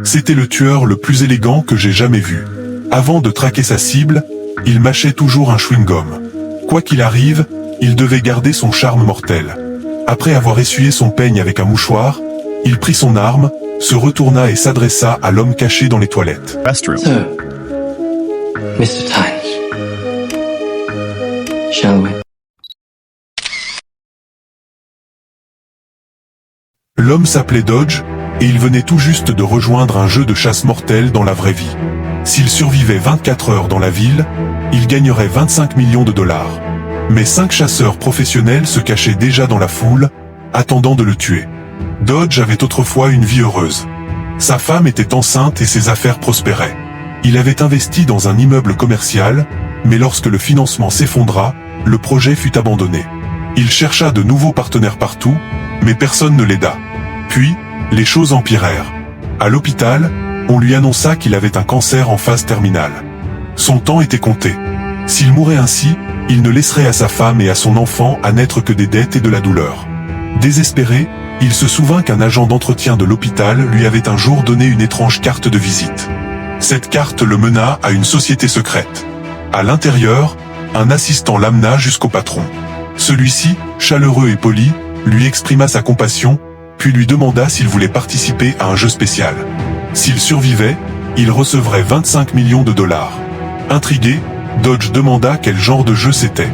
C'était le tueur le plus élégant que j'ai jamais vu. Avant de traquer sa cible, il mâchait toujours un chewing-gum. Quoi qu'il arrive, il devait garder son charme mortel. Après avoir essuyé son peigne avec un mouchoir, il prit son arme, se retourna et s'adressa à l'homme caché dans les toilettes. Restroom. So, Mr. Tynes, shall we? L'homme s'appelait Dodge, et il venait tout juste de rejoindre un jeu de chasse mortelle dans la vraie vie. S'il survivait 24 heures dans la ville, il gagnerait 25 millions de dollars. Mais 5 chasseurs professionnels se cachaient déjà dans la foule, attendant de le tuer. Dodge avait autrefois une vie heureuse. Sa femme était enceinte et ses affaires prospéraient. Il avait investi dans un immeuble commercial, mais lorsque le financement s'effondra, le projet fut abandonné. Il chercha de nouveaux partenaires partout, mais personne ne l'aida. Puis, les choses empirèrent. À l'hôpital, on lui annonça qu'il avait un cancer en phase terminale. Son temps était compté. S'il mourait ainsi, il ne laisserait à sa femme et à son enfant à n'être que des dettes et de la douleur. Désespéré, il se souvint qu'un agent d'entretien de l'hôpital lui avait un jour donné une étrange carte de visite. Cette carte le mena à une société secrète. À l'intérieur, un assistant l'amena jusqu'au patron. Celui-ci, chaleureux et poli, lui exprima sa compassion, puis lui demanda s'il voulait participer à un jeu spécial. S'il survivait, il recevrait 25 millions de dollars. Intrigué, Dodge demanda quel genre de jeu c'était.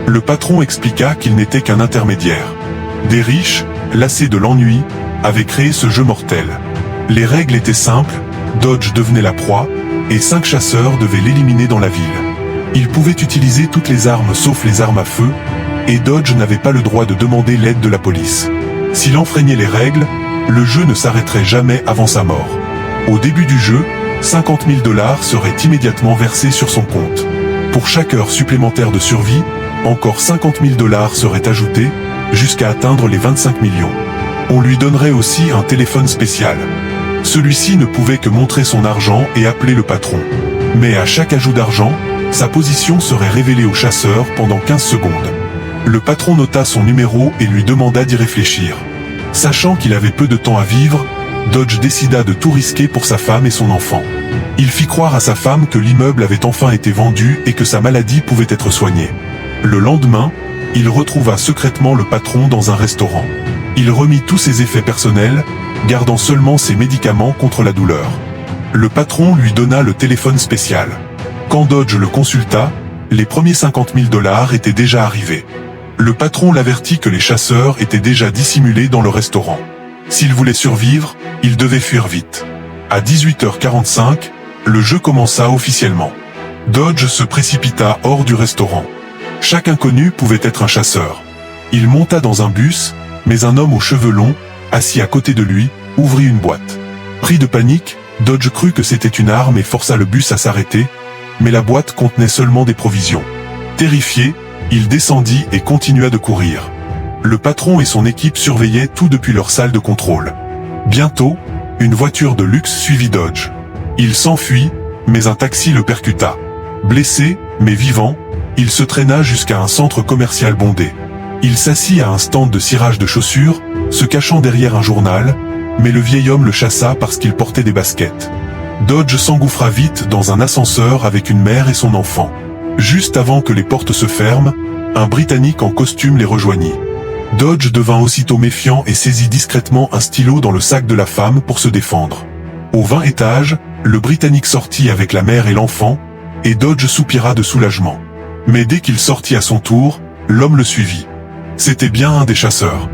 Le patron expliqua qu'il n'était qu'un intermédiaire. Des riches, lassés de l'ennui, avaient créé ce jeu mortel. Les règles étaient simples, Dodge devenait la proie, et 5 chasseurs devaient l'éliminer dans la ville. Ils pouvaient utiliser toutes les armes sauf les armes à feu, et Dodge n'avait pas le droit de demander l'aide de la police. S'il enfreignait les règles, le jeu ne s'arrêterait jamais avant sa mort. Au début du jeu, 50 000 dollars seraient immédiatement versés sur son compte. Pour chaque heure supplémentaire de survie, encore 50 000 dollars seraient ajoutés, jusqu'à atteindre les 25 millions. On lui donnerait aussi un téléphone spécial. Celui-ci ne pouvait que montrer son argent et appeler le patron. Mais à chaque ajout d'argent, sa position serait révélée au chasseur pendant 15 secondes. Le patron nota son numéro et lui demanda d'y réfléchir. Sachant qu'il avait peu de temps à vivre, Dodge décida de tout risquer pour sa femme et son enfant. Il fit croire à sa femme que l'immeuble avait enfin été vendu et que sa maladie pouvait être soignée. Le lendemain, il retrouva secrètement le patron dans un restaurant. Il remit tous ses effets personnels, gardant seulement ses médicaments contre la douleur. Le patron lui donna le téléphone spécial. Quand Dodge le consulta, les premiers 50 000 dollars étaient déjà arrivés. Le patron l'avertit que les chasseurs étaient déjà dissimulés dans le restaurant. S'il voulait survivre, il devait fuir vite. À 18h45, le jeu commença officiellement. Dodge se précipita hors du restaurant. Chaque inconnu pouvait être un chasseur. Il monta dans un bus, mais un homme aux cheveux longs, assis à côté de lui, ouvrit une boîte. Pris de panique, Dodge crut que c'était une arme et força le bus à s'arrêter, mais la boîte contenait seulement des provisions. Terrifié, il descendit et continua de courir. Le patron et son équipe surveillaient tout depuis leur salle de contrôle. Bientôt, une voiture de luxe suivit Dodge. Il s'enfuit, mais un taxi le percuta. Blessé, mais vivant, il se traîna jusqu'à un centre commercial bondé. Il s'assit à un stand de cirage de chaussures, se cachant derrière un journal, mais le vieil homme le chassa parce qu'il portait des baskets. Dodge s'engouffra vite dans un ascenseur avec une mère et son enfant. Juste avant que les portes se ferment, un Britannique en costume les rejoignit. Dodge devint aussitôt méfiant et saisit discrètement un stylo dans le sac de la femme pour se défendre. Au 20 étage, le Britannique sortit avec la mère et l'enfant, et Dodge soupira de soulagement. Mais dès qu'il sortit à son tour, l'homme le suivit. C'était bien un des chasseurs.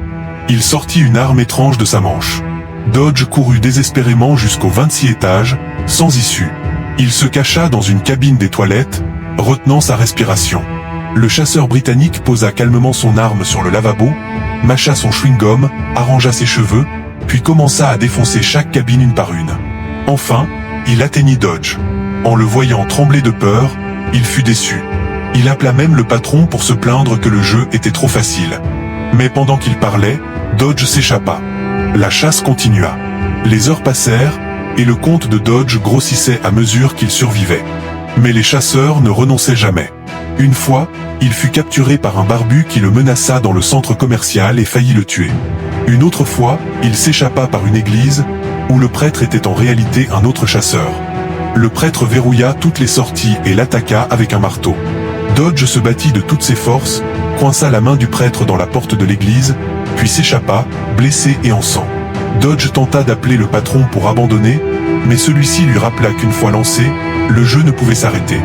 Il sortit une arme étrange de sa manche. Dodge courut désespérément jusqu'au 26 étage, sans issue. Il se cacha dans une cabine des toilettes, retenant sa respiration. Le chasseur britannique posa calmement son arme sur le lavabo, mâcha son chewing-gum, arrangea ses cheveux, puis commença à défoncer chaque cabine une par une. Enfin, il atteignit Dodge. En le voyant trembler de peur, il fut déçu. Il appela même le patron pour se plaindre que le jeu était trop facile. Mais pendant qu'il parlait, Dodge s'échappa. La chasse continua. Les heures passèrent, et le compte de Dodge grossissait à mesure qu'il survivait. Mais les chasseurs ne renonçaient jamais. Une fois, il fut capturé par un barbu qui le menaça dans le centre commercial et faillit le tuer. Une autre fois, il s'échappa par une église, où le prêtre était en réalité un autre chasseur. Le prêtre verrouilla toutes les sorties et l'attaqua avec un marteau. Dodge se battit de toutes ses forces, coinça la main du prêtre dans la porte de l'église, puis s'échappa, blessé et en sang. Dodge tenta d'appeler le patron pour abandonner, mais celui-ci lui rappela qu'une fois lancé, le jeu ne pouvait s'arrêter.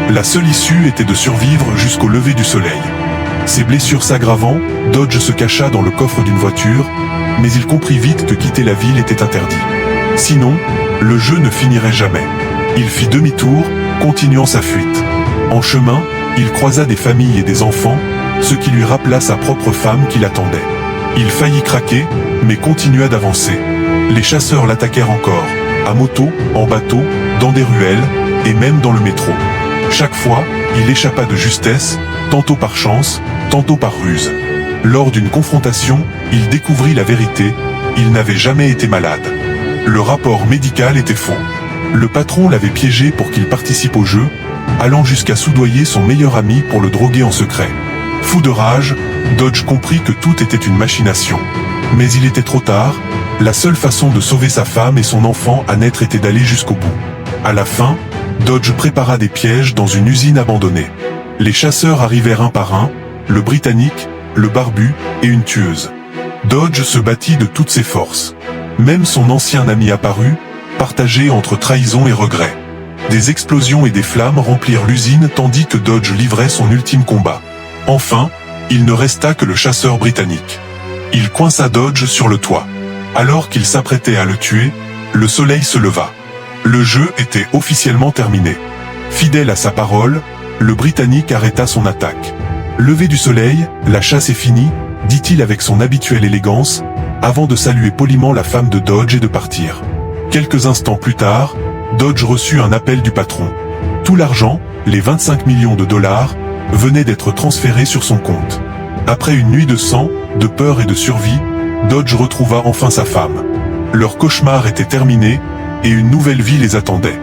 La seule issue était de survivre jusqu'au lever du soleil. Ses blessures s'aggravant, Dodge se cacha dans le coffre d'une voiture, mais il comprit vite que quitter la ville était interdit. Sinon, le jeu ne finirait jamais. Il fit demi-tour, continuant sa fuite. En chemin, il croisa des familles et des enfants, ce qui lui rappela sa propre femme qui l'attendait. Il faillit craquer, mais continua d'avancer. Les chasseurs l'attaquèrent encore, à moto, en bateau, dans des ruelles, et même dans le métro. Chaque fois, il échappa de justesse, tantôt par chance, tantôt par ruse. Lors d'une confrontation, il découvrit la vérité, il n'avait jamais été malade. Le rapport médical était faux. Le patron l'avait piégé pour qu'il participe au jeu, allant jusqu'à soudoyer son meilleur ami pour le droguer en secret. Fou de rage, Dodge comprit que tout était une machination. Mais il était trop tard, la seule façon de sauver sa femme et son enfant à naître était d'aller jusqu'au bout. À la fin, Dodge prépara des pièges dans une usine abandonnée. Les chasseurs arrivèrent un par un, le Britannique, le barbu et une tueuse. Dodge se battit de toutes ses forces. Même son ancien ami apparut, partagé entre trahison et regret. Des explosions et des flammes remplirent l'usine tandis que Dodge livrait son ultime combat. Enfin, il ne resta que le chasseur britannique. Il coinça Dodge sur le toit. Alors qu'il s'apprêtait à le tuer, le soleil se leva. Le jeu était officiellement terminé. Fidèle à sa parole, le Britannique arrêta son attaque. Levé du soleil, la chasse est finie, dit-il avec son habituelle élégance, avant de saluer poliment la femme de Dodge et de partir. Quelques instants plus tard, Dodge reçut un appel du patron. Tout l'argent, les 25 millions de dollars, venait d'être transféré sur son compte. Après une nuit de sang, de peur et de survie, Dodge retrouva enfin sa femme. Leur cauchemar était terminé, et une nouvelle vie les attendait.